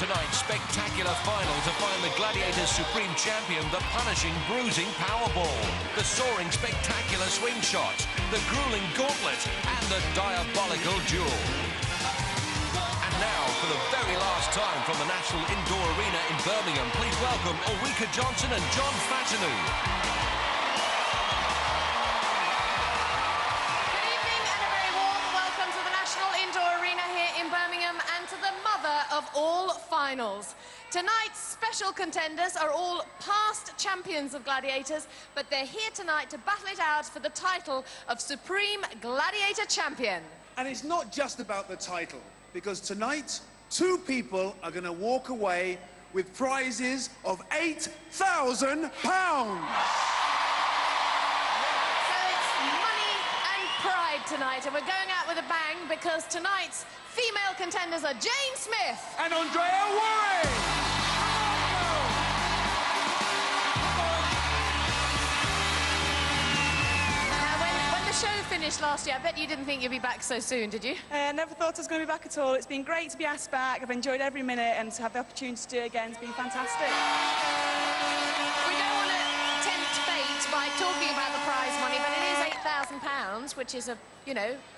tonight's spectacular final to find the Gladiators' supreme champion, the punishing, bruising Powerball, the soaring, spectacular Swingshot, the grueling Gauntlet, and the diabolical Duel. And now, for the very last time from the National Indoor Arena in Birmingham, please welcome Ulrika Johnson and John Fatanou. And to the mother of all finals. Tonight's special contenders are all past champions of Gladiators, but they're here tonight to battle it out for the title of Supreme Gladiator Champion. And it's not just about the title, because tonight, two people are going to walk away with prizes of £8,000. So it's money and pride tonight, and we're going out with a bang because tonight's female contenders are Jane Smith and Andreya Wharry. Now, when the show finished last year, I bet you didn't think you'd be back so soon, did you? I never thought I was going to be back at all. It's been great to be asked back. I've enjoyed every minute, and to have the opportunity to do it again has been fantastic. We don't want to tempt fate by talking about the prize money, but it is £8,000, which is a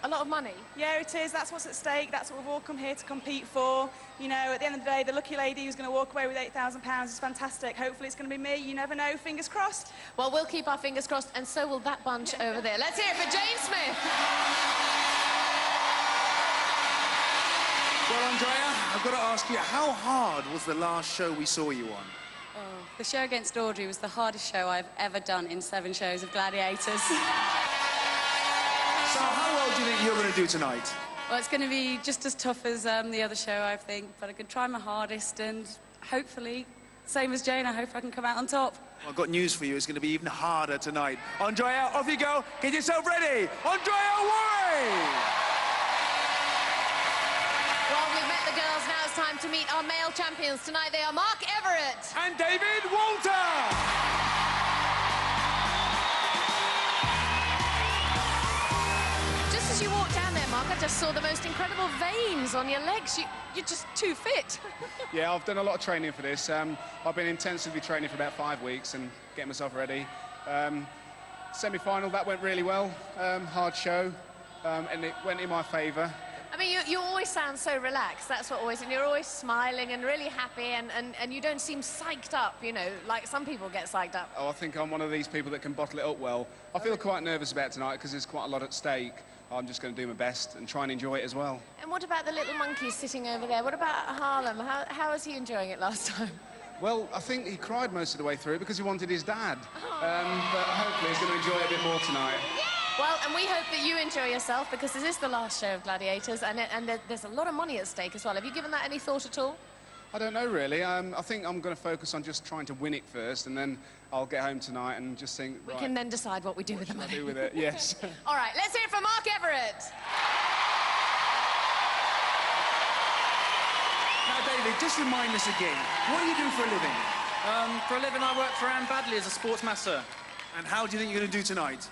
lot of money. Yeah, it is. That's what's at stake. That's what we've all come here to compete for. You know, at the end of the day, the lucky lady who's going to walk away with £8,000 is fantastic. Hopefully it's going to be me. You never know. Fingers crossed. Well, we'll keep our fingers crossed, and so will that bunch over there. Let's hear it for Jane Smith. Well, Andreya, I've got to ask you, how hard was the last show we saw you on? Oh, the show against Audrey was the hardest show I've ever done in 7 shows of Gladiators. So how well do you think you're going to do tonight? Well, it's going to be just as tough as the other show, I think, but I could try my hardest, and hopefully, same as Jane, I hope I can come out on top. Well, I've got news for you. It's going to be even harder tonight. Andreya, off you go. Get yourself ready. Andreya Wharry! Well, we've met the girls. Now it's time to meet our male champions. Tonight they are Mark Everitt and David Walter. As you walk down there, Mark, I just saw the most incredible veins on your legs. You're just too fit. Yeah, I've done a lot of training for this. I've been intensively training for about 5 weeks and getting myself ready. Semi-final, that went really well. Hard show, and it went in my favour. I mean, you always sound so relaxed. That's what always, and you're always smiling and really happy, and you don't seem psyched up, you know, like some people get psyched up. Oh, I think I'm one of these people that can bottle it up well. I feel quite nervous about tonight because there's quite a lot at stake. I'm just going to do my best and try and enjoy it as well. And what about the little monkey sitting over there? What about Harlem? How was he enjoying it last time? Well, I think he cried most of the way through because he wanted his dad. Oh. But hopefully he's going to enjoy it a bit more tonight. Well, and we hope that you enjoy yourself because this is the last show of Gladiators, and there's a lot of money at stake as well. Have you given that any thought at all? I don't know, really. I think I'm going to focus on just trying to win it first, and then I'll get home tonight and just think, We can then decide what we do with the money. What should I do with it? Yes. All right, let's hear it from Mark Everitt. Now, David, just remind us again, what do you do for a living? For a living, I work for Anne Badley as a sports masseur. And how do you think you're going to do tonight?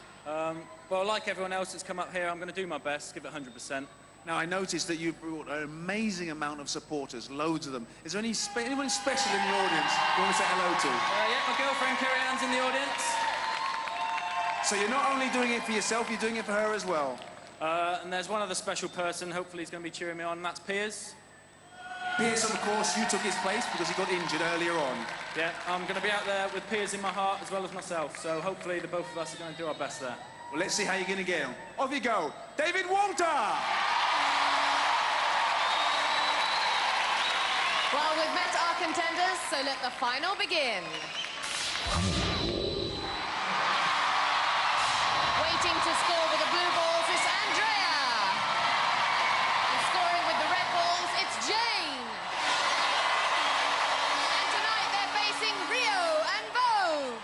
Well, like everyone else that's come up here, I'm going to do my best, give it 100%. Now, I noticed that you brought an amazing amount of supporters, loads of them. Is there anyone special in the audience you want to say hello to? Yeah, my girlfriend, Kerry Ann's in the audience. So you're not only doing it for yourself, you're doing it for her as well? And there's one other special person, hopefully he's going to be cheering me on, and that's Piers. Piers, of course, you took his place because he got injured earlier on. Yeah, I'm going to be out there with Piers in my heart as well as myself, so hopefully the both of us are going to do our best there. Well, let's see how you're going to get on. Off you go, David Walter! Well, we've met our contenders, so let the final begin. Waiting to score with the blue balls is Andreya. And scoring with the red balls, it's Jane. And tonight they're facing Rio and Vogue.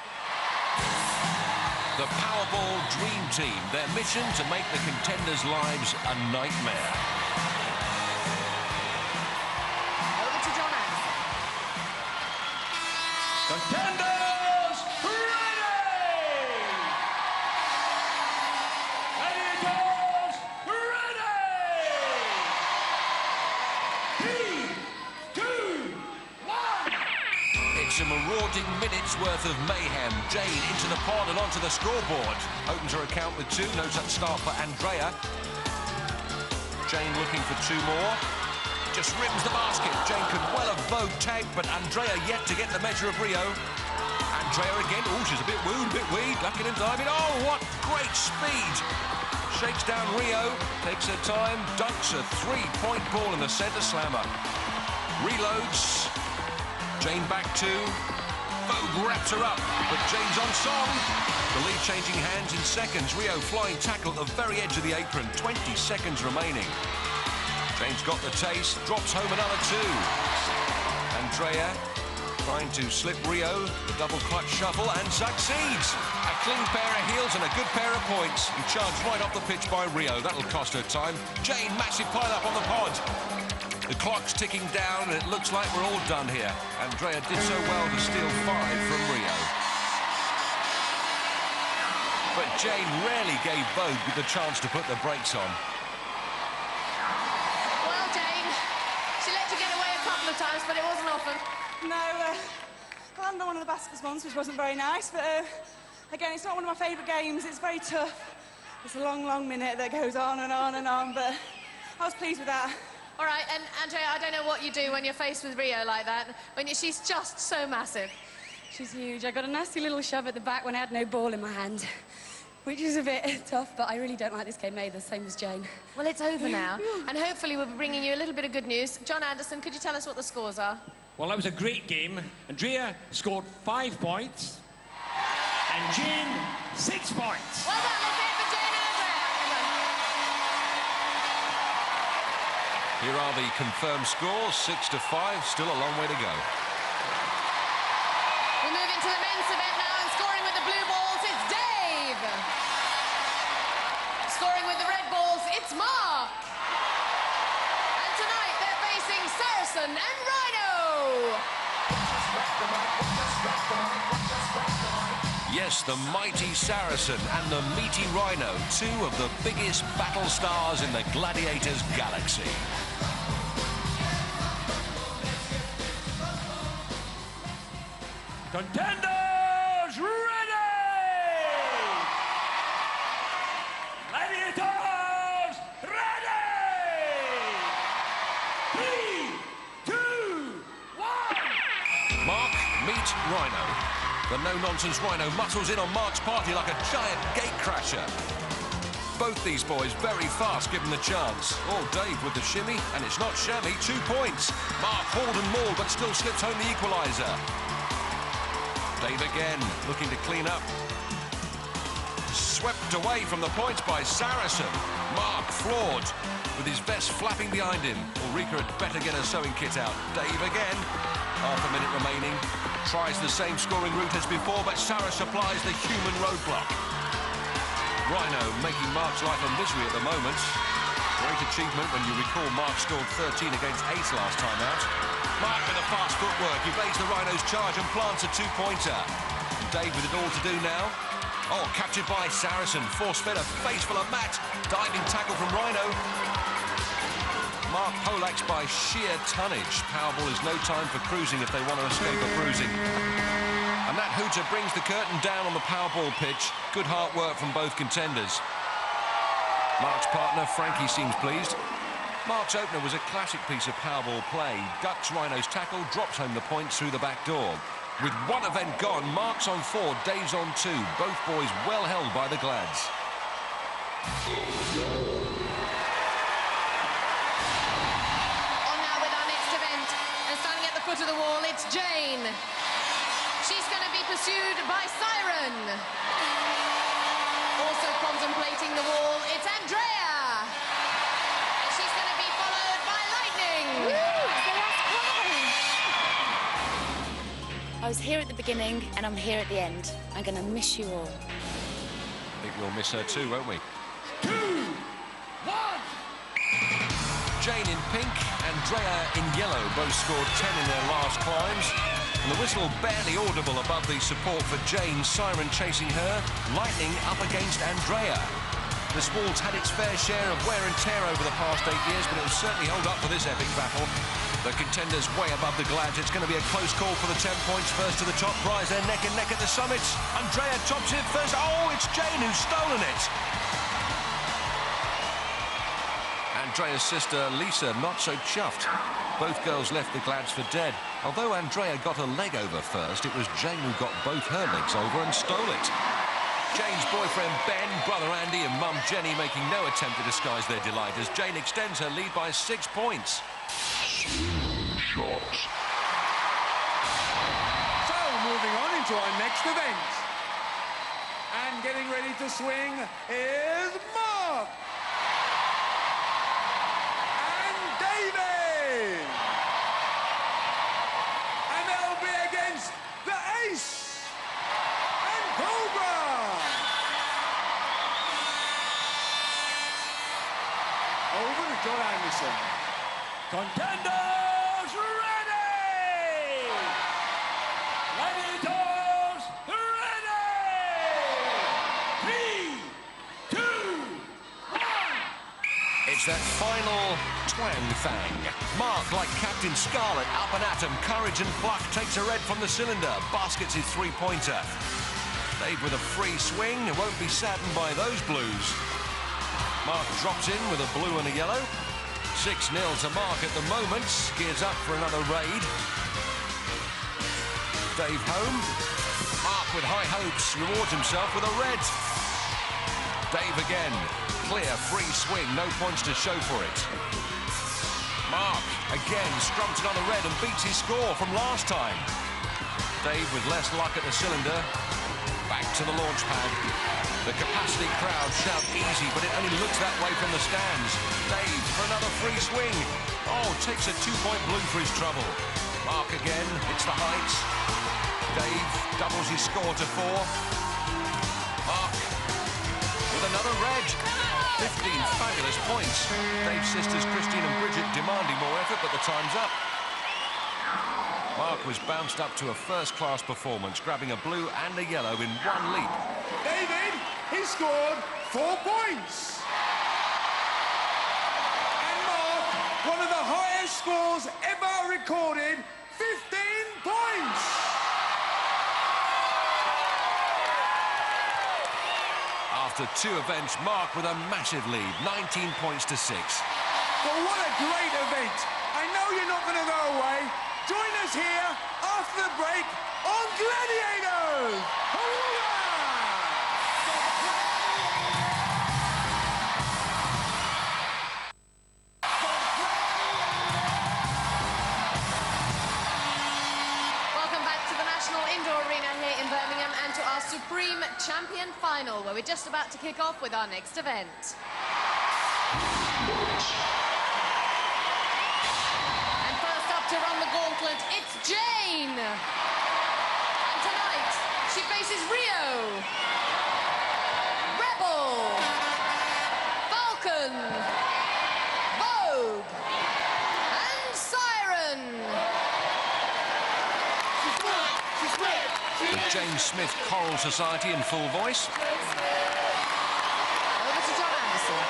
The Powerball Dream Team, their mission to make the contenders' lives a nightmare. Contenders, ready! Gladiators, ready! 3, 2, It's a marauding minute's worth of mayhem. Jane into the pod and onto the scoreboard. Opens her account with 2. No such start for Andreya. Jane looking for 2 more. Just rims the basket. Jane could well have bowed tag, but Andreya yet to get the measure of Rio. Andreya again. Oh, she's a bit wooed, a bit weed. Ducking and diving. Oh, what great speed. Shakes down Rio. Takes her time. Dunks a 3-point ball in the centre slammer. Reloads. Jane back 2. Vogue wraps her up, but Jane's on song. The lead changing hands in seconds. Rio flying tackle at the very edge of the apron. 20 seconds remaining. Jane's got the taste, drops home another 2. Andreya trying to slip Rio, the double clutch shuffle, and succeeds. A clean pair of heels and a good pair of points. And charged right off the pitch by Rio. That'll cost her time. Jane, massive pile-up on the pod. The clock's ticking down, and it looks like we're all done here. Andreya did so well to steal 5 from Rio. But Jane rarely gave Vogue the chance to put the brakes on. Well, Jane, she let you get away a couple of times, but it wasn't often. No, I landed on one of the baskets once, which wasn't very nice, but again, it's not one of my favourite games. It's very tough. It's a long, long minute that goes on and on and on, but I was pleased with that. All right, and Andreya, I don't know what you do when you're faced with Rio like that. She's just so massive. She's huge. I got a nasty little shove at the back when I had no ball in my hand, which is a bit tough, but I really don't like this game either, same as Jane. Well, it's over now, and hopefully we'll be bringing you a little bit of good news. John Anderson, could you tell us what the scores are? Well, that was a great game. Andreya scored 5 points, and Jane 6 points. Well done, let's hear it for Jane and Andreya. Here are the confirmed scores, 6-5, still a long way to go. We move into the men's event now, and scoring with the blue balls, it's Dave. Scoring with the red balls, it's Mark. And tonight they're facing Saracen and Rhino. Yes, the mighty Saracen and the meaty Rhino, 2 of the biggest battle stars in the Gladiators galaxy. Contenders ready! Gladiators ready! 3, 2, 1! Mark, meet Rhino. The no-nonsense Rhino muscles in on Mark's party like a giant gatecrasher. Both these boys very fast given the chance. Oh, Dave with the shimmy, and it's not shabby, 2 points. Mark hauled and mauled, but still slips home the equaliser. Dave again, looking to clean up. Swept away from the points by Saracen. Mark floored, with his vest flapping behind him. Ulrika had better get her sewing kit out. Dave again, half a minute remaining. Tries the same scoring route as before, but Sarah supplies the human roadblock. Rhino making Mark's life a misery at the moment. Great achievement when you recall Mark scored 13 against 8 last time out. Mark with a fast footwork, evades the Rhino's charge and plants a 2-pointer. Dave with it all to do now. Oh, captured by Saracen, force-fed a face full of mat. Diving tackle from Rhino. Mark Polak's by sheer tonnage. Powerball is no time for cruising if they want to escape a bruising. And that hooter brings the curtain down on the Powerball pitch. Good hard work from both contenders. Mark's partner, Frankie, seems pleased. Mark's opener was a classic piece of Powerball play. Ducks Rhino's tackle, drops home the points through the back door. With one event gone, Mark's on 4, Dave's on 2. Both boys well held by the Glads. On now with our next event, and starting at the foot of the wall, it's Jane. She's going to be pursued by Siren. Also contemplating the wall, it's Andreya. And she's going to be followed by Lightning. I was here at the beginning and I'm here at the end. I'm going to miss you all. I think we'll miss her too, won't we? 2, 1! Jane in pink, Andreya in yellow, both scored 10 in their last climbs. And the whistle barely audible above the support for Jane, Siren chasing her, Lightning up against Andreya. The sport had its fair share of wear and tear over the past 8 years, but it will certainly hold up for this epic battle. The contenders way above the Glads. It's going to be a close call for the 10 points first to the top prize. They're neck and neck at the summit. Andreya tops it first. Oh, it's Jane who's stolen it. Andreya's sister Lisa not so chuffed. Both girls left the Glads for dead. Although Andreya got a leg over first, it was Jane who got both her legs over and stole it. Jane's boyfriend Ben, brother Andy and mum Jenny making no attempt to disguise their delight as Jane extends her lead by 6 points. Swingshot. So, moving on into our next event. And getting ready to swing is Mark. And David. And they'll be against the Ace and Cobra. Over to John Anderson. Contenders ready! Gladiators ready! 3, 2, 1! It's that final twang thang. Mark, like Captain Scarlet, up and at him, courage and pluck, takes a red from the cylinder, baskets his 3-pointer. Dave with a free swing, won't be saddened by those blues. Mark drops in with a blue and a yellow. 6-0 to Mark at the moment. Gears up for another raid. Dave home. Mark with high hopes rewards himself with a red. Dave again. Clear, free swing, no points to show for it. Mark again scrumps another red and beats his score from last time. Dave with less luck at the cylinder. Back to the launch pad. The capacity crowd shout easy, but it only looks that way from the stands. Dave for another free swing. Oh, takes a 2-point blue for his trouble. Mark again, hits the heights. Dave doubles his score to 4. Mark with another red. 15 fabulous points. Dave's sisters Christine and Bridget demanding more effort, but the time's up. Mark was bounced up to a first-class performance, grabbing a blue and a yellow in 1 leap. David, he scored 4 points. And Mark, one of the highest scores ever recorded, 15 points. After 2 events, Mark with a massive lead, 19 points to 6. But what a great event. I know you're not going to go away. Join us here after the break on Gladiators! Welcome back to the National Indoor Arena here in Birmingham and to our Supreme Champion Final, where we're just about to kick off with our next event. To run the gauntlet, it's Jane! And tonight, she faces Rio, Rebel, Falcon, Vogue, and Siren! The James Smith Choral Society in full voice. Over to John Anderson.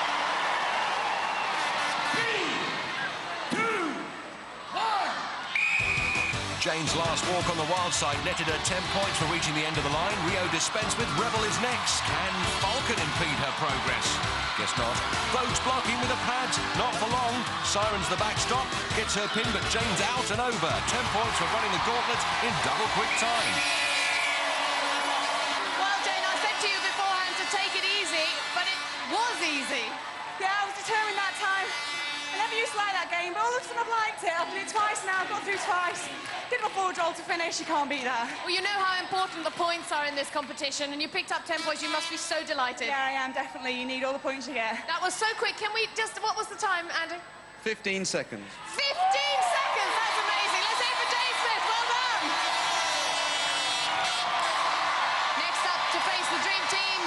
Jane's last walk on the wild side netted her 10 points for reaching the end of the line. Rio dispensed with. Rebel is next. Can Falcon impede her progress? Guess not. Vogue's blocking with the pads. Not for long. Siren's the backstop. Gets her pin, but Jane's out and over. 10 points for running the gauntlet in double quick time. Well, Jane, I said to you beforehand to take it easy, but it was easy. Yeah, I was determined that time. I never used to like that game, but all of a sudden I've liked it. I've done it twice now, I've got through twice. Did my forward roll to finish, you can't beat that. Well, you know how important the points are in this competition, and you picked up 10 points, you must be so delighted. Yeah, I am, definitely. You need all the points you get. That was so quick. Can we just... What was the time, Andy? 15 seconds. 15 seconds! That's amazing. Let's aim for Jane Smith. Well done! Next up to face the dream team,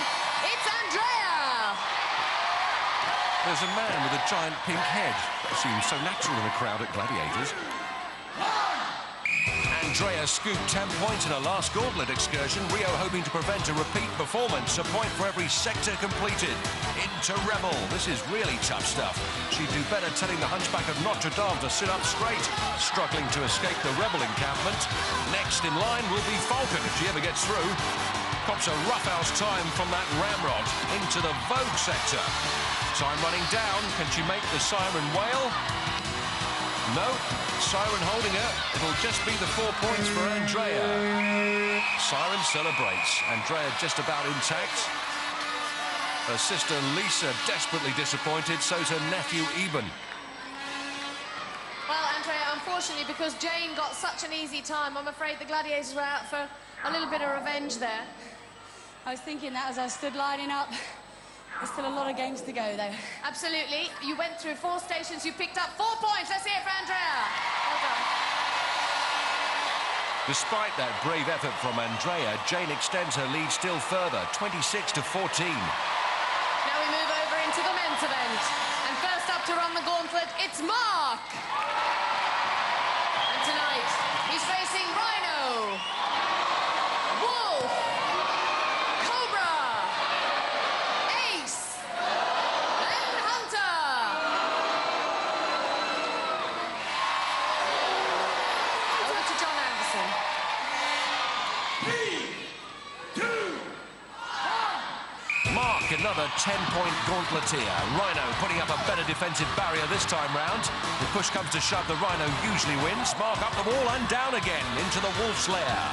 it's Andreya! There's a man with a giant pink head. That seems so natural in a crowd at Gladiators. Andreya scooped 10 points in her last Gauntlet excursion. Rio hoping to prevent a repeat performance. A point for every sector completed. Into Rebel. This is really tough stuff. She'd do better telling the Hunchback of Notre Dame to sit up straight. Struggling to escape the Rebel encampment. Next in line will be Falcon if she ever gets through. Cops a roughhouse time from that ramrod into the Vogue sector. Time running down. Can she make the siren wail? No. Siren holding her. It'll just be the 4 points for Andreya. Siren celebrates. Andreya just about intact. Her sister Lisa desperately disappointed. So's her nephew Eben. Well, Andreya, unfortunately, because Jane got such an easy time, I'm afraid the Gladiators were out for a little bit of revenge there. I was thinking that as I stood lining up. There's still a lot of games to go, though. Absolutely. You went through 4 stations, you picked up 4 points. Let's hear it for Andreya. Well done. Despite that brave effort from Andreya, Jane extends her lead still further, 26 to 14. Now we move over into the men's event. And first up to run the gauntlet, it's Mark. And tonight, he's facing Rhino, Wolf, Cobra, Ace, and Hunter. Over to John Anderson. 3, 2, 1. Mark, another 10-point gauntleteer. Rhino putting up a better defensive barrier this time round. The push comes to shove, the Rhino usually wins. Mark up the wall and down again into the Wolf's lair.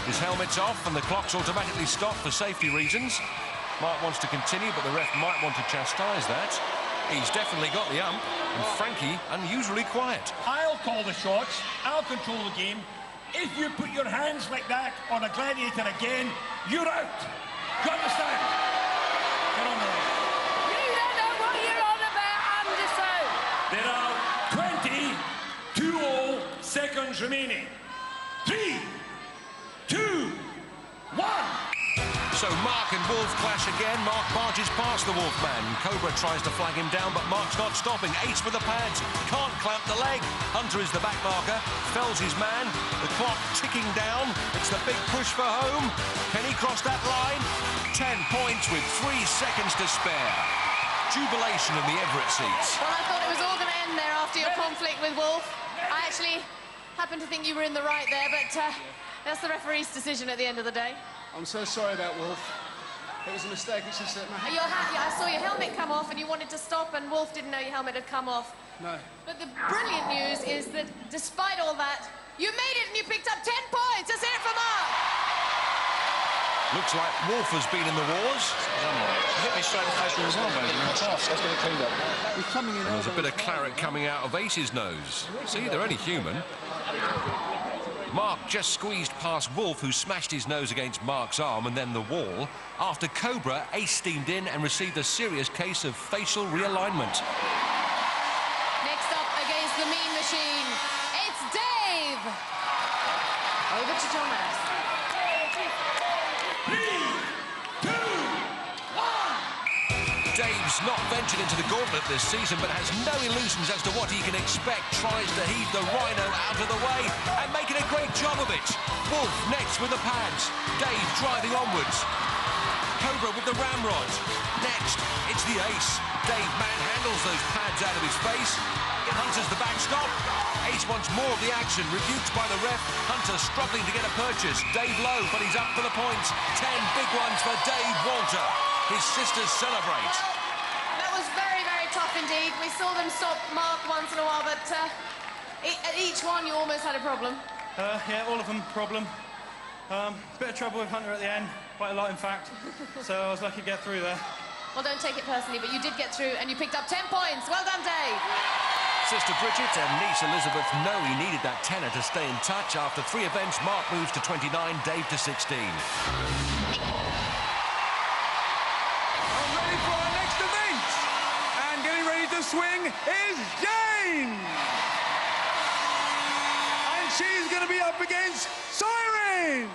His helmet's off and the clock's automatically stopped for safety reasons. Mark wants to continue, but the ref might want to chastise that. He's definitely got the ump, and Frankie unusually quiet. I'll call the shots. I'll control the game. If you put your hands like that on a Gladiator again, you're out. Do you understand? Get on the line. You don't know what you're on about, Anderson. There are 20 seconds remaining. 3, 2, 1. So Mark and Wolf clash again. Mark barges past the Wolfman. Cobra tries to flag him down, but Mark's not stopping. Ace with the pads. Can't clamp the leg. Hunter is the back marker. Fells his man. The clock ticking down. It's the big push for home. Can he cross that line? 10 points with 3 seconds to spare. Jubilation in the Everitt seats. Well, I thought it was all going to end there after your conflict with Wolf. I actually happen to think you were in the right there, but that's the referee's decision at the end of the day. I'm so sorry about Wolf. It was a mistake. It's just that I saw your helmet come off and you wanted to stop, and Wolf didn't know your helmet had come off. No. But the brilliant news is that despite all that, you made it and you picked up 10 points. Let's hear it from Mark. Looks like Wolf has been in the wars. Hit me straight in the face with his elbow. Let's get it cleaned up. He's coming in. And there's a bit of claret coming out of Ace's nose. See, they're only human. Mark just squeezed past Wolf, who smashed his nose against Mark's arm and then the wall. After Cobra, Ace steamed in and received a serious case of facial realignment. Next up against the Mean Machine, it's Dave. Over to John Anderson. 3, 2, 1. Dave's not ventured into the gauntlet this season, but has no illusions as to what he can expect. Tries to heave the Rhino out of the way and making a great job of it. Wolf next with the pads. Dave driving onwards. Cobra with the ramrod. Next, it's the Ace. Dave manhandles those pads out of his face. Hunter's the backstop. Ace wants more of the action, rebuked by the ref. Hunter struggling to get a purchase. Dave low, but he's up for the points. 10 big ones for Dave Walter. His sisters celebrate. That was very, very tough indeed. We saw them stop Mark once in a while, but at each one you almost had a problem. Yeah, all of them problem. Bit of trouble with Hunter at the end, quite a lot in fact. So I was lucky to get through there. Well, don't take it personally, but you did get through and you picked up 10 points. Well done, Dave. Sister Bridget and niece Elizabeth know he needed that tenner to stay in touch. After 3 events, Mark moves to 29, Dave to 16. To swing is Jane! And she's going to be up against Siren!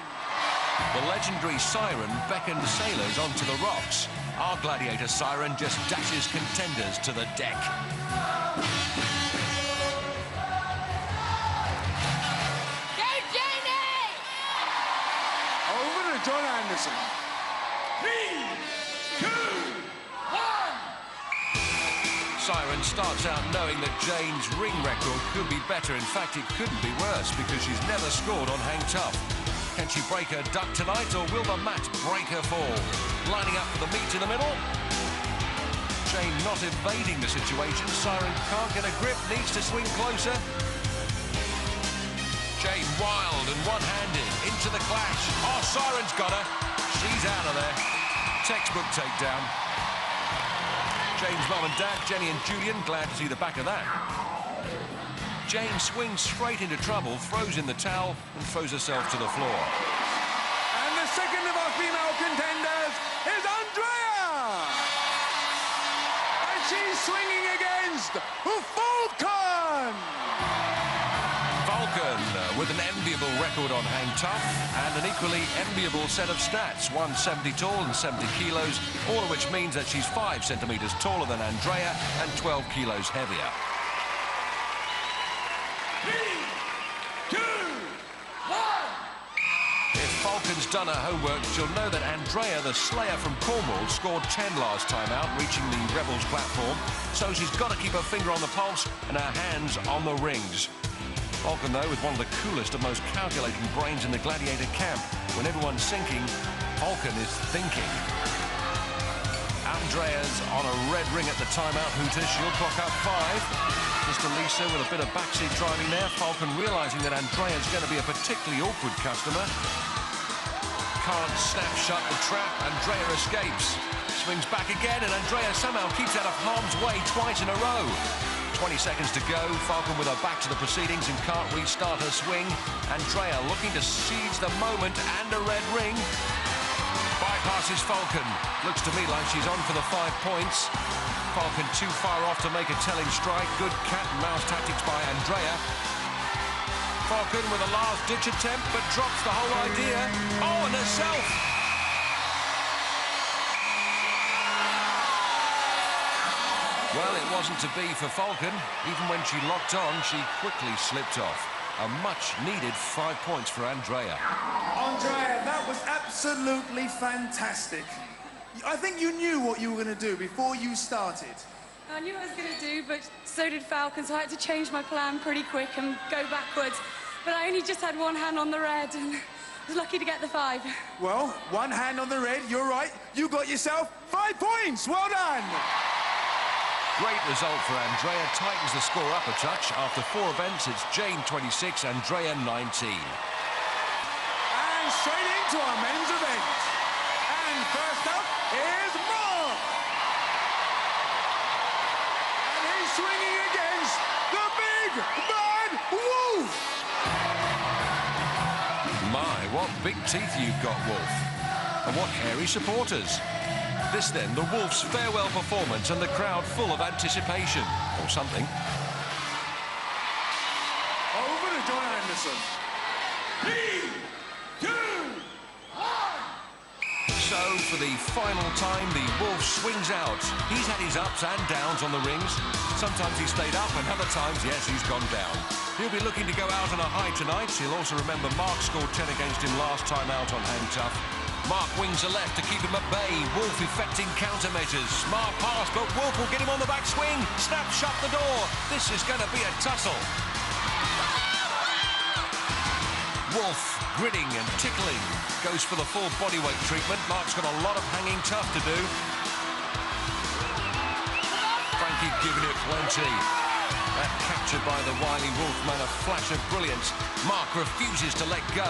The legendary Siren beckoned sailors onto the rocks. Our Gladiator Siren just dashes contenders to the deck. Go, Jane! John Anderson. 3, 2, 1. Siren starts out knowing that Jane's ring record could be better. In fact, it couldn't be worse because she's never scored on Hang Tough. Can she break her duck tonight, or will the mat break her fall? Lining up for the meet in the middle. Jane not evading the situation. Siren can't get a grip, needs to swing closer. Jane wild and one-handed into the clash. Oh, Siren's got her. She's out of there. Textbook takedown. Jane's mum and dad, Jenny and Julian, glad to see the back of that. Jane swings straight into trouble, throws in the towel and throws herself to the floor. And the second of our female contenders is Andreya! And she's swinging against Falcon! Falcon with an enviable record on Hang Tough and an equally enviable set of stats. 170 tall and 70 kilos, all of which means that she's 5 centimetres taller than Andreya and 12 kilos heavier. 3, 2, 1. If Falcon's done her homework, she'll know that Andreya, the Slayer from Cornwall, scored 10 last time out, reaching the Rebels platform. So she's got to keep her finger on the pulse and her hands on the rings. Falcon, though, with one of the coolest and most calculating brains in the Gladiator camp. When everyone's sinking, Falcon is thinking. Andreya's on a red ring at the timeout hooter. She'll clock up 5. Mr. Lisa with a bit of backseat driving there. Falcon realising that Andreya's going to be a particularly awkward customer. Can't snap shut the trap. Andreya escapes. Swings back again, and Andreya somehow keeps out of harm's way twice in a row. 20 seconds to go. Falcon with her back to the proceedings and can't restart her swing. Andreya looking to seize the moment and a red ring. Bypasses Falcon. Looks to me like she's on for the 5 points. Falcon too far off to make a telling strike. Good cat and mouse tactics by Andreya. Falcon with a last-ditch attempt, but drops the whole idea. Oh, and herself! Well, it wasn't to be for Falcon. Even when she locked on, she quickly slipped off. A much-needed 5 points for Andreya. Andreya, that was absolutely fantastic. I think you knew what you were going to do before you started. I knew what I was going to do, but so did Falcon, so I had to change my plan pretty quick and go backwards. But I only just had one hand on the red, and I was lucky to get the 5. Well, one hand on the red, you're right. You got yourself 5 points. Well done. Great result for Andreya. Tightens the score up a touch. After 4 events, it's Jane 26, Andreya 19. And straight into our men's event. And first up is Mark. And he's swinging against the big bad wolf. My, what big teeth you've got, Wolf. And what hairy supporters. This then, the Wolf's farewell performance and the crowd full of anticipation. Or something. Over to John Anderson. 3, 2, 1. So, for the final time, the Wolf swings out. He's had his ups and downs on the rings. Sometimes he's stayed up, and other times, yes, he's gone down. He'll be looking to go out on a high tonight. He'll also remember Mark scored 10 against him last time out on Hang Tough. Mark wings a left to keep him at bay. Wolf effecting countermeasures. Smart pass, but Wolf will get him on the back swing. Snap shut the door. This is going to be a tussle. Wolf grinning and tickling. Goes for the full bodyweight treatment. Mark's got a lot of hanging tough to do. Frankie giving it plenty. That captured by the wily Wolfman, a flash of brilliance. Mark refuses to let go.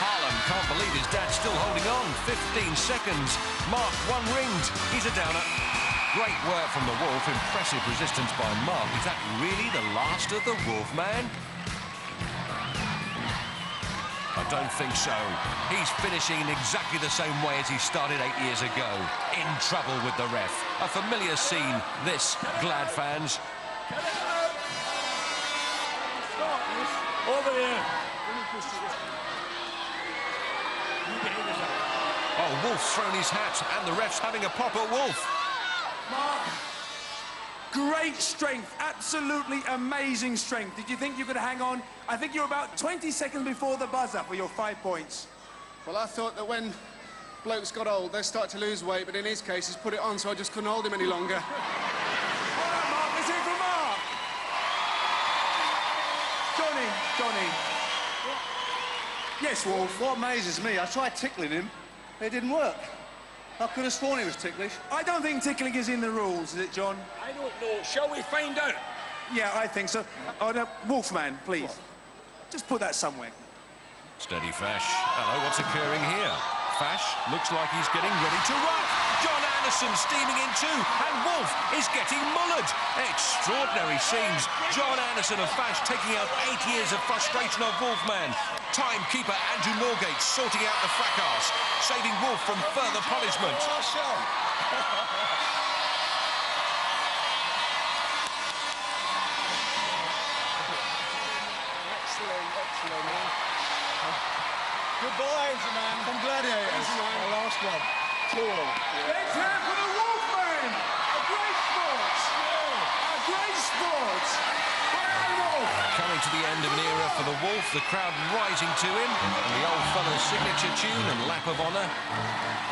Harlem can't believe his dad's still holding on. 15 seconds. Mark one-ringed. He's a downer. Great work from the Wolf. Impressive resistance by Mark. Is that really the last of the Wolfman? I don't think so. He's finishing in exactly the same way as he started 8 years ago. In trouble with the ref. A familiar scene, this, Glad fans. Over here. Oh, Wolf's thrown his hat, and the ref's having a pop at Wolf. Mark, great strength, absolutely amazing strength. Did you think you could hang on? I think you're about 20 seconds before the buzzer for your 5 points. Well, I thought that when blokes got old, they start to lose weight, but in his case, he's put it on, so I just couldn't hold him any longer. Well done, Mark. Let's hear from Mark. Johnny. Yes, Wolf. What amazes me, I tried tickling him. It didn't work. I could have sworn he was ticklish. I don't think tickling is in the rules, is it, John? I don't know. Shall we find out? Yeah, I think so. Oh, no, Wolfman, please. Just put that somewhere. Steady, Fash. Hello, what's occurring here? Fash looks like he's getting ready to rock. John Anderson steaming in too, and Wolf is getting mullered. Extraordinary scenes. John Anderson of Fash taking out 8 years of frustration of Wolfman. Timekeeper Andrew Norgate sorting out the fracas, saving Wolf from further punishment. Excellent, man. Good boys, man. From Gladiators. The last one. Cool. Let's hear for the Wolfman! A great sport! A great sport! Coming to the end of an era for the Wolf, the crowd rising to him, and the old fella's signature tune and lap of honour.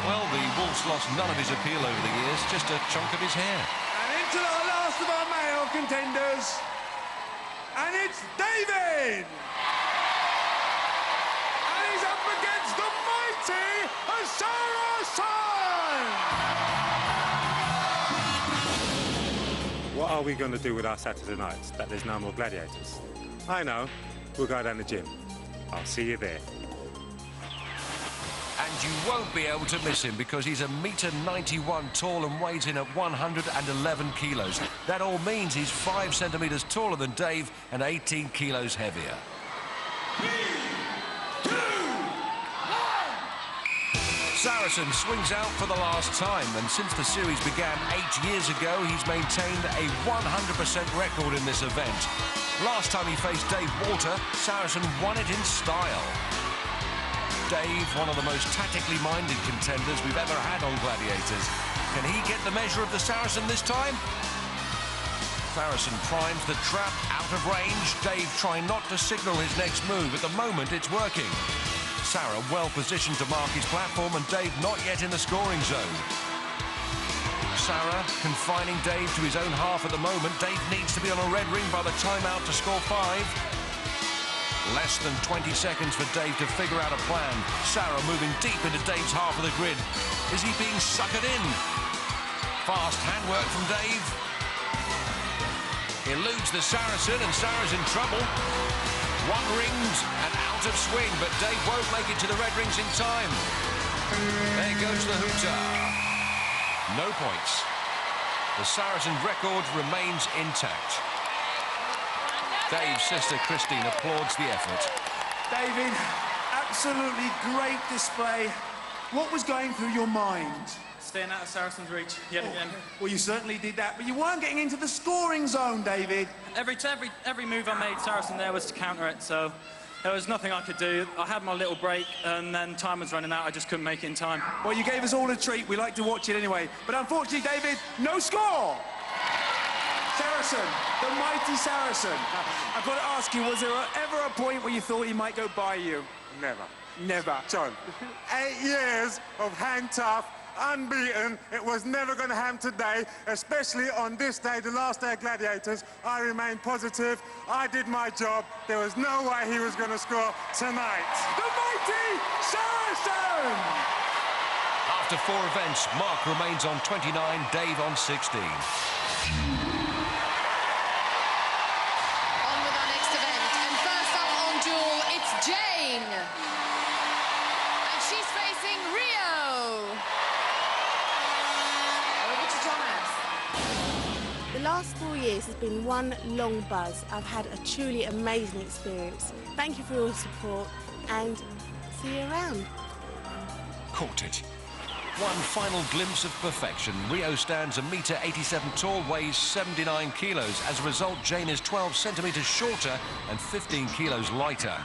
Well, the Wolf's lost none of his appeal over the years, just a chunk of his hair. And into the last of our male contenders, and it's David! And he's up against the mighty Saracen! What are we going to do with our Saturday nights, that there's no more Gladiators? I know. We'll go down the gym. I'll see you there. And you won't be able to miss him because he's £1.91 tall and weighs in at 111 kilos. That all means he's 5 centimetres taller than Dave and 18 kilos heavier. 3, 2, 1! Saracen swings out for the last time, and since the series began 8 years ago, he's maintained a 100% record in this event. Last time he faced Dave Walter, Saracen won it in style. Dave, one of the most tactically minded contenders we've ever had on Gladiators. Can he get the measure of the Saracen this time? Saracen primes the trap out of range. Dave trying not to signal his next move. At the moment, it's working. Sarah well positioned to mark his platform, and Dave not yet in the scoring zone. Sarah confining Dave to his own half at the moment. Dave needs to be on a red ring by the time out to score 5. Less than 20 seconds for Dave to figure out a plan. Sarah moving deep into Dave's half of the grid. Is he being suckered in? Fast handwork from Dave. Eludes the Saracen, and Sarah's in trouble. One rings and out of swing, but Dave won't make it to the red rings in time. There goes the hooter. No points. The Saracen record remains intact. Dave's sister Christine applauds the effort. David, absolutely great display. What was going through your mind? Staying out of Saracen's reach yet again. Well, you certainly did that, but you weren't getting into the scoring zone, David. Every move I made, Saracen there was to counter it, so there was nothing I could do. I had my little break, and then time was running out. I just couldn't make it in time. Well, you gave us all a treat. We like to watch it anyway. But unfortunately, David, no score! Saracen, the mighty Saracen. I've got to ask you, was there ever a point where you thought he might go by you? Never. Never. John, 8 years of hand tough, unbeaten. It was never going to happen today, especially on this day, the last day of Gladiators. I remained positive. I did my job. There was no way he was going to score tonight. The mighty Saracen! After 4 events, Mark remains on 29, Dave on 16. On with our next event. And first up on Duel, it's Jane. And she's facing Rio. Over to Thomas. The last 4 years has been one long buzz. I've had a truly amazing experience. Thank you for your support, and see you around. Caught it. One final glimpse of perfection. Rio stands £1.87 tall, weighs 79 kilos. As a result, Jane is 12 centimetres shorter and 15 kilos lighter.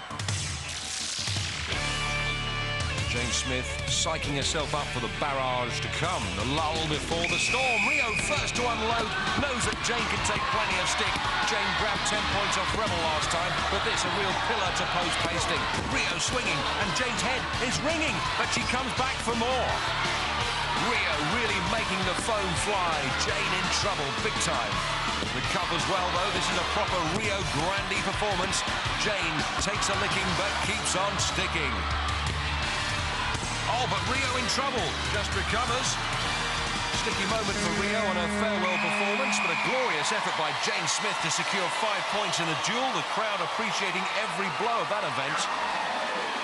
Jane Smith psyching herself up for the barrage to come. The lull before the storm. Rio first to unload. Knows that Jane can take plenty of stick. Jane grabbed 10 points off Rebel last time, but this a real pillar to post pasting. Rio swinging, and Jane's head is ringing, but she comes back for more. Rio really making the foam fly. Jane in trouble big time. Recovers well, though. This is a proper Rio Grande performance. Jane takes a licking, but keeps on sticking. Oh, but Rio in trouble. Just recovers. Sticky moment for Rio on her farewell performance, but a glorious effort by Jane Smith to secure 5 points in the duel. The crowd appreciating every blow of that event.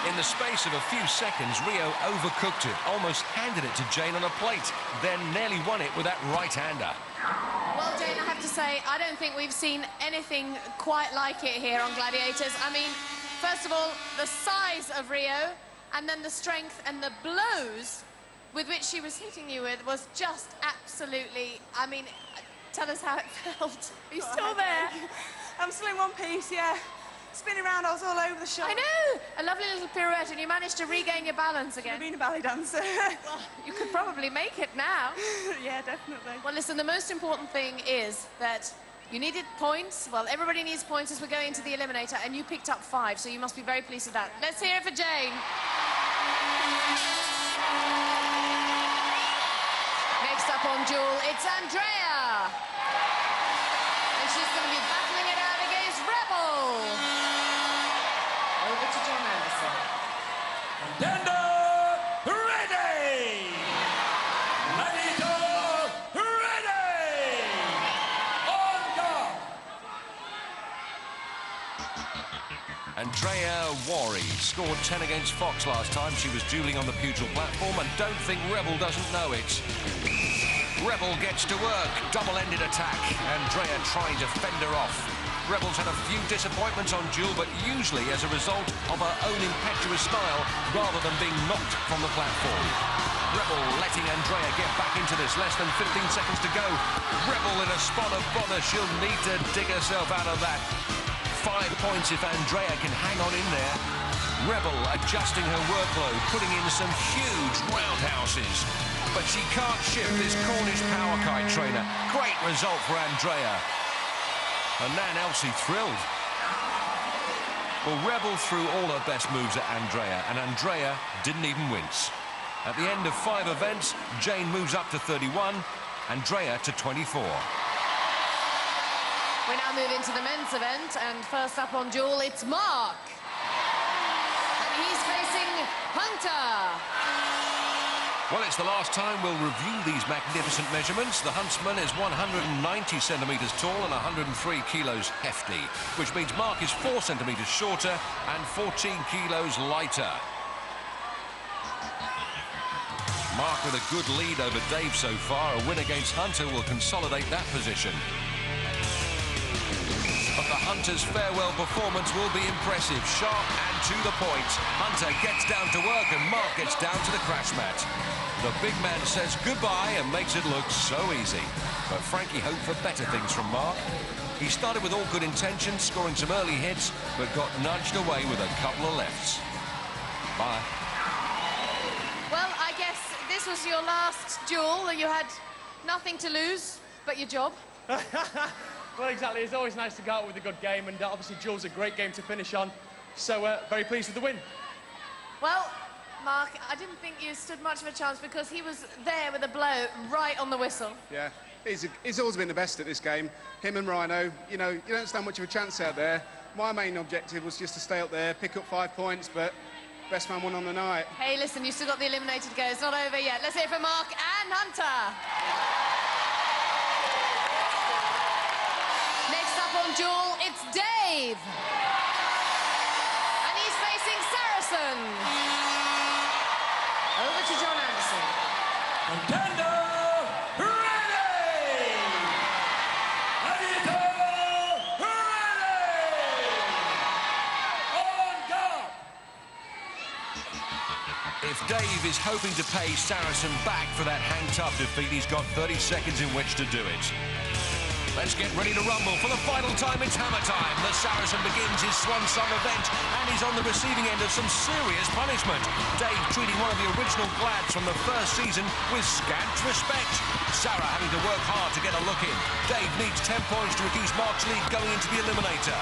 In the space of a few seconds, Rio overcooked it, almost handed it to Jane on a plate, then nearly won it with that right-hander. Well, Jane, I have to say, I don't think we've seen anything quite like it here on Gladiators. I mean, first of all, the size of Rio, and then the strength and the blows with which she was hitting you with was just absolutely... I mean, tell us how it felt. Are you still there? I'm still in one piece, yeah. Spinning around, I was all over the shop. I know! A lovely little pirouette, and you managed to regain your balance again. I've been a ballet dancer. Well, you could probably make it now. Yeah, definitely. Well, listen, the most important thing is that you needed points. Well, everybody needs points as we're going into the Eliminator, and you picked up 5, so you must be very pleased with that. Let's hear it for Jane. Next up on Duel, it's Andreya. And she's going to be battling it out against Rebel. Over to John Anderson. Contender ready! Gladiator ready! On guard! Andreya Wharry scored 10 against Fox last time. She was dueling on the pugil platform, and don't think Rebel doesn't know it. Rebel gets to work. Double-ended attack. Andreya trying to fend her off. Rebel's had a few disappointments on Duel, but usually as a result of her own impetuous style rather than being knocked from the platform. Rebel letting Andreya get back into this. Less than 15 seconds to go. Rebel in a spot of bother. She'll need to dig herself out of that. 5 points if Andreya can hang on in there. Rebel adjusting her workload, putting in some huge roundhouses. But she can't shift this Cornish power kite trainer. Great result for Andreya. And Nan Elsie thrilled. Well, Rebel threw all her best moves at Andreya, and Andreya didn't even wince. At the end of 5 events, Jane moves up to 31, Andreya to 24. We now move into the men's event, and first up on Duel, it's Mark. And he's facing Hunter. Well, it's the last time we'll review these magnificent measurements. The huntsman is 190 centimetres tall and 103 kilos hefty, which means Mark is 4 centimetres shorter and 14 kilos lighter. Mark with a good lead over Dave so far. A win against Hunter will consolidate that position. But the Hunter's farewell performance will be impressive, sharp and to the point. Hunter gets down to work and Mark gets down to the crash mat. The big man says goodbye and makes it look so easy. But Frankie hoped for better things from Mark. He started with all good intentions, scoring some early hits, but got nudged away with a couple of lefts. Bye. Well, I guess this was your last duel. You had nothing to lose but your job. Well, exactly. It's always nice to go out with a good game, and obviously Duel's a great game to finish on. So, very pleased with the win. Well, Mark, I didn't think you stood much of a chance because he was there with a blow right on the whistle. Yeah, he's always been the best at this game. Him and Rhino, you know, you don't stand much of a chance out there. My main objective was just to stay up there, pick up 5 points, but best man won on the night. Hey, listen, you've still got the Eliminator to go. It's not over yet. Let's hear it from Mark and Hunter. Next up on Duel, it's Dave. And he's facing Saracen. Over to John Anderson. Contender ready! Gladiator ready! On guard! If Dave is hoping to pay Saracen back for that hang-tough defeat, he's got 30 seconds in which to do it. Let's get ready to rumble. For the final time, it's hammer time. The Saracen begins his swan song event, and he's on the receiving end of some serious punishment. Dave treating one of the original Glads from the first season with scant respect. Sarah having to work hard to get a look in. Dave needs 10 points to reduce Mark's lead going into the Eliminator.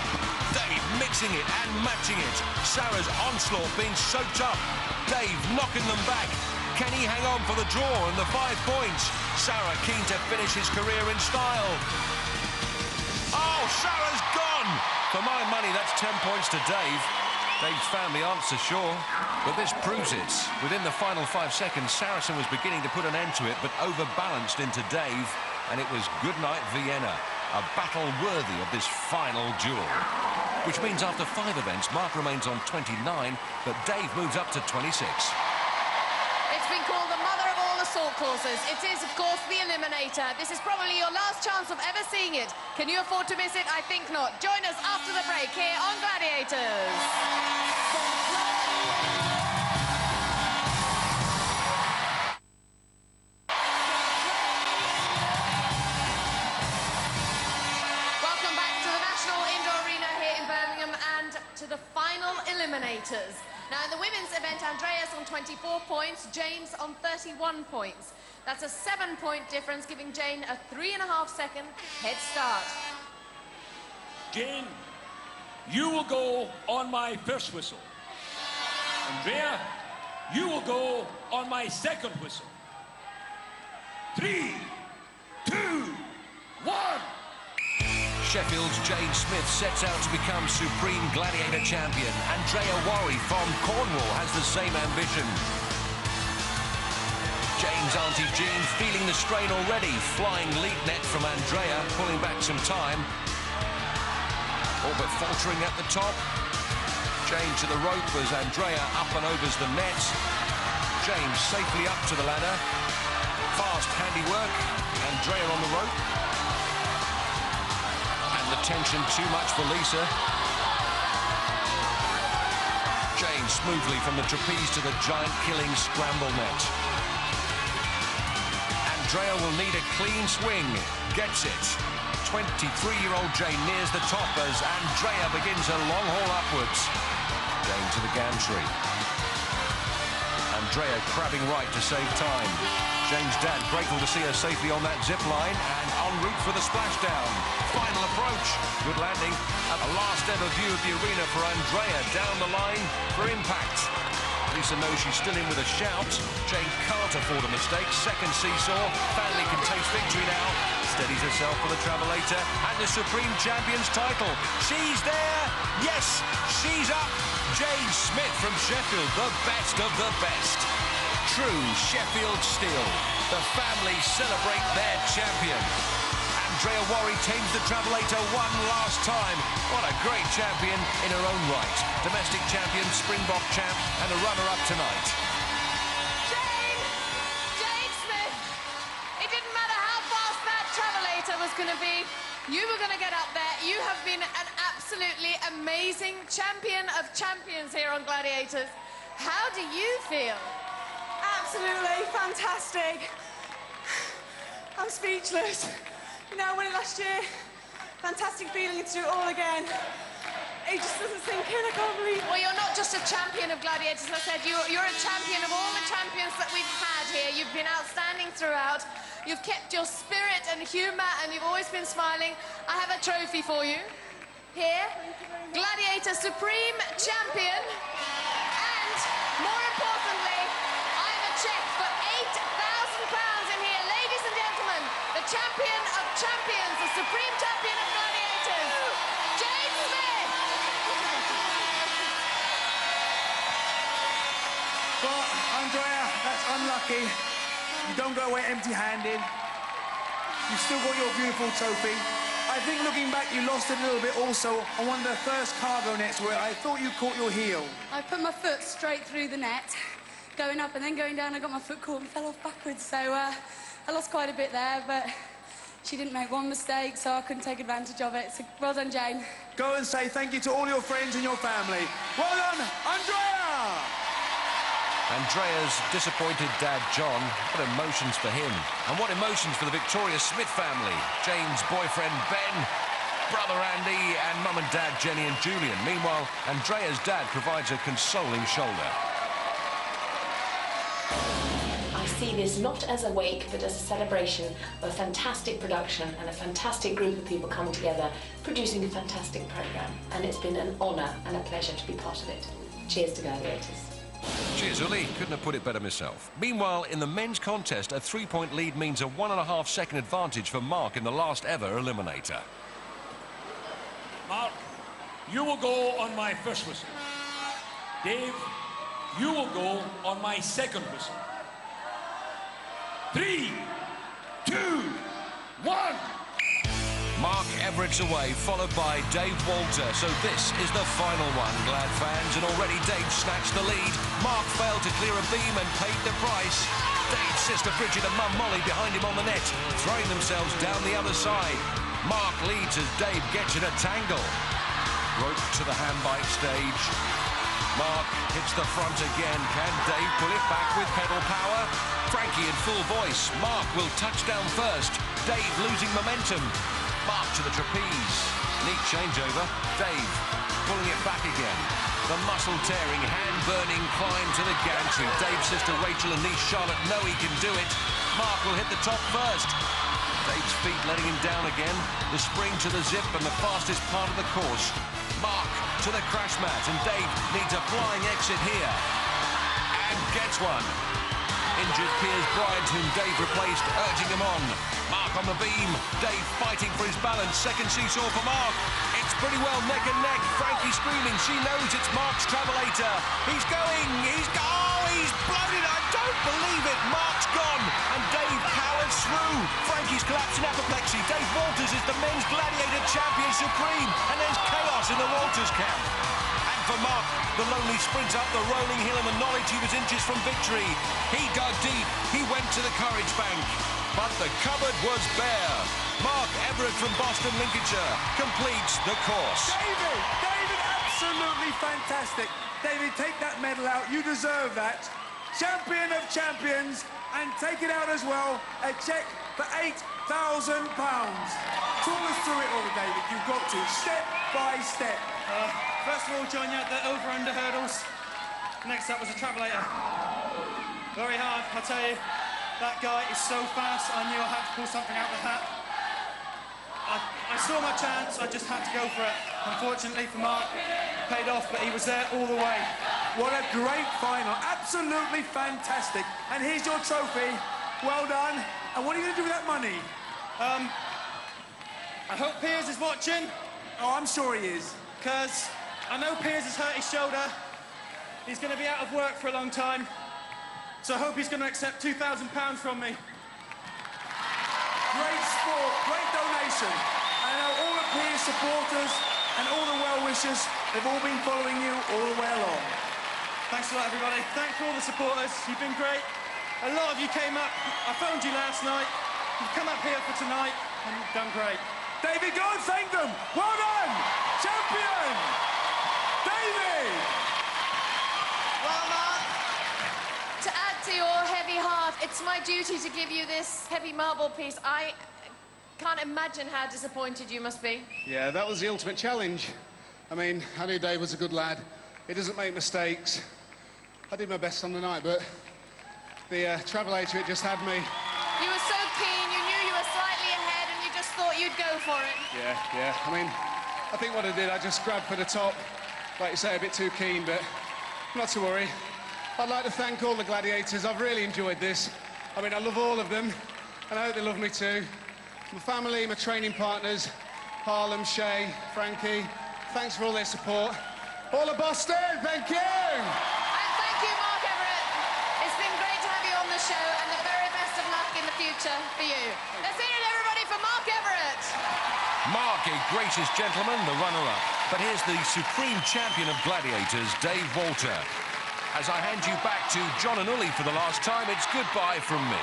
Dave mixing it and matching it. Sarah's onslaught being soaked up. Dave knocking them back. Can he hang on for the draw and the 5 points? Sarah keen to finish his career in style. Oh, Sarah's gone! For my money, that's 10 points to Dave. Dave's found the answer, sure, but this proves it. Within the final 5 seconds, Saracen was beginning to put an end to it, but overbalanced into Dave, and it was good night, Vienna. A battle worthy of this final duel. Which means after 5 events, Mark remains on 29, but Dave moves up to 26. It's been called the mother of all assault courses. It is, of course, the Eliminator. This is probably your last chance of ever seeing it. Can you afford to miss it? I think not. Join us after the break here on Gladiators. Welcome back to the National Indoor Arena here in Birmingham and to the final Eliminators. Now, in the women's event, Andrea's on 24 points, Jane's on 31 points. That's a 7-point difference, giving Jane a 3.5-second head start. Jane, you will go on my first whistle. Andreya, you will go on my second whistle. 3, 2, 1. Sheffield's Jane Smith sets out to become Supreme Gladiator Champion. Andreya Wharry from Cornwall has the same ambition. Jane's Auntie Jean feeling the strain already. Flying lead net from Andreya, pulling back some time. All but faltering at the top. Jane to the rope as Andreya up and overs the net. Jane safely up to the ladder. Fast handiwork. Andreya on the rope. The tension too much for Lisa. Jane smoothly from the trapeze to the giant killing scramble net. Andreya will need a clean swing. Gets it. 23-year-old Jane nears the top as Andreya begins a long haul upwards. Jane to the gantry. Andreya crabbing right to save time. Jane's dad grateful to see her safely on that zip line and en route for the splashdown. Final approach. Good landing. At the last ever view of the arena for Andreya down the line for impact. Lisa knows she's still in with a shout. Jane can't afford a mistake. Second seesaw. Family can taste victory now. Steadies herself for the travelator and the Supreme Champion's title. She's there. Yes, she's up. Jane Smith from Sheffield, the best of the best. True Sheffield steel. The family celebrate their champion. Andreya Wharry tames the travelator one last time. What a great champion in her own right. Domestic champion, Springbok champ, and a runner-up tonight. Jane! Jane Smith! It didn't matter how fast that travelator was going to be. You were going to get up there. You have been an absolutely amazing champion of champions here on Gladiators. How do you feel? Absolutely fantastic. I'm speechless. You know, I won it last year. Fantastic feeling to do it all again. It just doesn't sink in, I can't believe it. Well, you're not just a champion of Gladiators, as I said. You're a champion of all the champions that we've had here. You've been outstanding throughout. You've kept your spirit and humour, and you've always been smiling. I have a trophy for you. Here, Gladiator Supreme Champion. And, more importantly, I have a cheque for £8,000 in here. Ladies and gentlemen, the champion of champions, the Supreme Champion of Gladiators, Jane Smith! Well, Andreya, that's unlucky. You don't go away empty-handed. You've still got your beautiful trophy. I think looking back, you lost a little bit also on one of the first cargo nets where I thought you caught your heel. I put my foot straight through the net. Going up and then going down, I got my foot caught and fell off backwards. So I lost quite a bit there, but she didn't make one mistake, so I couldn't take advantage of it. So well done, Jane. Go and say thank you to all your friends and your family. Well done, Andreya! Andreya's disappointed dad, John. What emotions for him. And what emotions for the Victoria Smith family. Jane's boyfriend, Ben, brother Andy, and mum and dad, Jenny and Julian. Meanwhile, Andreya's dad provides a consoling shoulder. I see this not as a wake, but as a celebration of a fantastic production and a fantastic group of people coming together, producing a fantastic programme. And it's been an honour and a pleasure to be part of it. Cheers to Gladiators. Cheers, Uli. Couldn't have put it better myself. Meanwhile, in the men's contest, a 3-point lead means a 1.5-second advantage for Mark in the last ever Eliminator. Mark, you will go on my first whistle. Dave, you will go on my second whistle. 3, 2, 1. Mark Everitt's away, followed by Dave Walter. So this is the final one, Glad fans. And already Dave snatched the lead. Mark failed to clear a beam and paid the price. Dave's sister Bridget and mum Molly behind him on the net, throwing themselves down the other side. Mark leads as Dave gets in a tangle. Rope to the handbike stage. Mark hits the front again. Can Dave pull it back with pedal power? Frankie in full voice. Mark will touch down first. Dave losing momentum. Mark to the trapeze. Neat changeover. Dave pulling it back again. The muscle-tearing, hand-burning climb to the gantry. Dave's sister Rachel and niece Charlotte know he can do it. Mark will hit the top first. Dave's feet letting him down again. The spring to the zip and the fastest part of the course. Mark to the crash mat, and Dave needs a flying exit here. And gets one. Injured Piers Bryant, whom Dave replaced, urging him on. Mark on the beam. Dave fighting for his balance. Second seesaw for Mark. It's pretty well neck and neck. Frankie screaming. She knows it's Mark's Travelator. He's going. He's blown it. I don't believe it. Mark's gone. And Dave powers through. Frankie's collapsing apoplexy. Dave Walters is the men's Gladiator champion supreme. And there's chaos in the Walters camp. For Mark, the lonely sprint up the rolling hill and the knowledge he was inches from victory. He dug deep, he went to the courage bank, but the cupboard was bare. Mark Everitt from Boston, Lincolnshire, completes the course. David, absolutely fantastic. David, take that medal out, you deserve that. Champion of champions, and take it out as well, a cheque for £8,000. Talk us through it all, David, you've got to, step by step. First of all, John, you had the over-under hurdles. Next up was a Travelator. Very hard, I tell you. That guy is so fast, I knew I had to pull something out of the hat. I saw my chance, I just had to go for it. Unfortunately for Mark, it paid off, but he was there all the way. What a great final, absolutely fantastic. And here's your trophy, well done. And what are you going to do with that money? I hope Piers is watching. Oh, I'm sure he is. Because I know Piers has hurt his shoulder. He's going to be out of work for a long time. So I hope he's going to accept £2,000 from me. Great sport, great donation. I know all the Piers supporters and all the well-wishers, they've all been following you all the way along. Thanks a lot, everybody. Thanks for all the supporters. You've been great. A lot of you came up. I phoned you last night. You've come up here for tonight, and you've done great. David, go and thank them. Well done. Champion. David. Well, Mark, to add to your heavy heart, it's my duty to give you this heavy marble piece. I can't imagine how disappointed you must be. Yeah, that was the ultimate challenge. I mean, I knew Dave was a good lad. He doesn't make mistakes. I did my best on the night, but the Travelator, it just had me. You were so keen, you knew you were slightly ahead, and you just thought you'd go for it. Yeah. I mean, I think what I did, I just grabbed for the top. Like you say, a bit too keen, but not to worry. I'd like to thank all the Gladiators. I've really enjoyed this. I mean, I love all of them, and I hope they love me too. My family, my training partners, Harlem, Shay, Frankie, thanks for all their support. All of Boston, thank you! And thank you, Mark Everitt. It's been great to have you on the show, and the very best of luck in the future for you. Let's hear it, everybody, for Mark Everitt. Mark, a gracious gentleman, the runner-up. But here's the supreme champion of Gladiators, Dave Walter. As I hand you back to John and Uli for the last time, it's goodbye from me.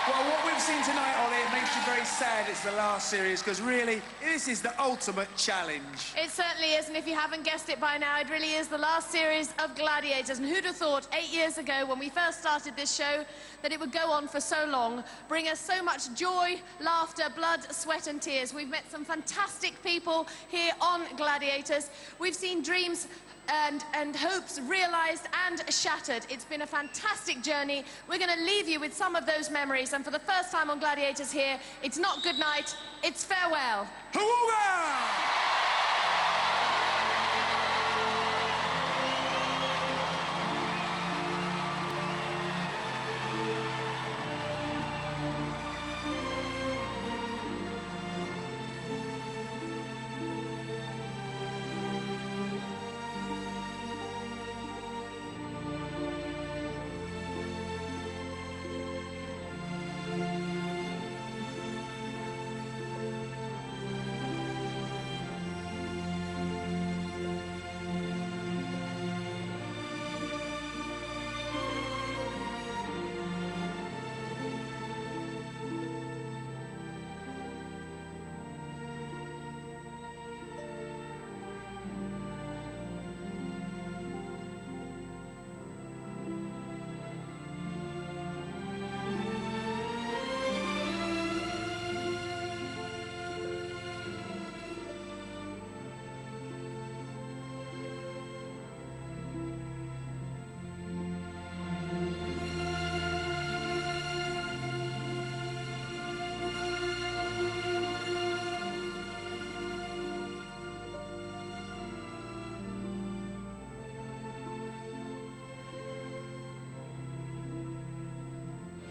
Well, what we've seen tonight, Ollie, it makes you very sad it's the last series, because really, this is the ultimate challenge. It certainly is, and if you haven't guessed it by now, it really is the last series of Gladiators. And who'd have thought 8 years ago, when we first started this show, that it would go on for so long, bring us so much joy, laughter, blood, sweat and tears. We've met some fantastic people here on Gladiators. We've seen dreams and hopes realised and shattered. It's been a fantastic journey. We're going to leave you with some of those memories, and for the first time on Gladiators here, it's not good night, it's farewell. Hooga!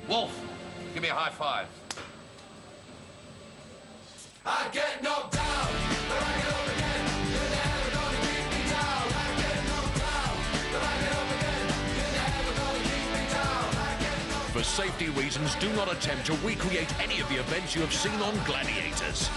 Wolf, give me a high five. I get knocked down, but I get up again. You're never gonna keep me down. I get knocked down, but I get up again. You're never gonna keep me down. I get knocked down. For safety reasons, do not attempt to recreate any of the events you have seen on Gladiators.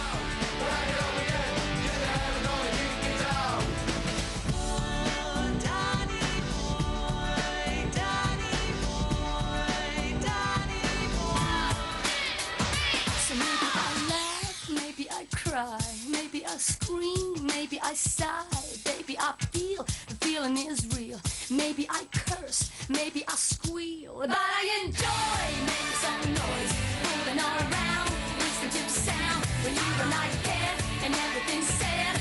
Maybe I scream, maybe I sigh, baby I feel, the feeling is real. Maybe I curse, maybe I squeal, but I enjoy making some noise, moving all around, listening to the sound, when you and I head and everything's said,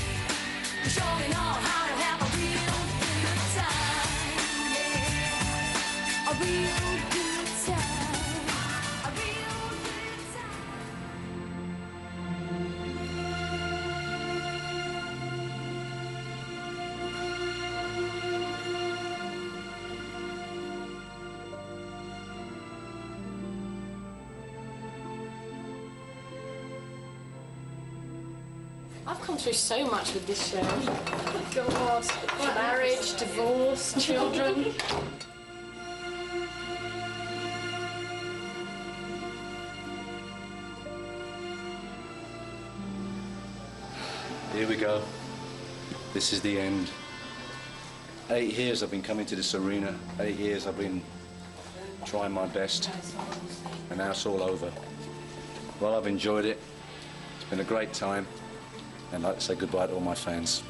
showing all how to have a real good time, yeah. A real good time, a real good time. I've come through so much with this show. God, marriage, divorce, children. Here we go. This is the end. 8 years I've been coming to this arena. 8 years I've been trying my best. And now it's all over. Well, I've enjoyed it. It's been a great time. And I'd like to say goodbye to all my fans.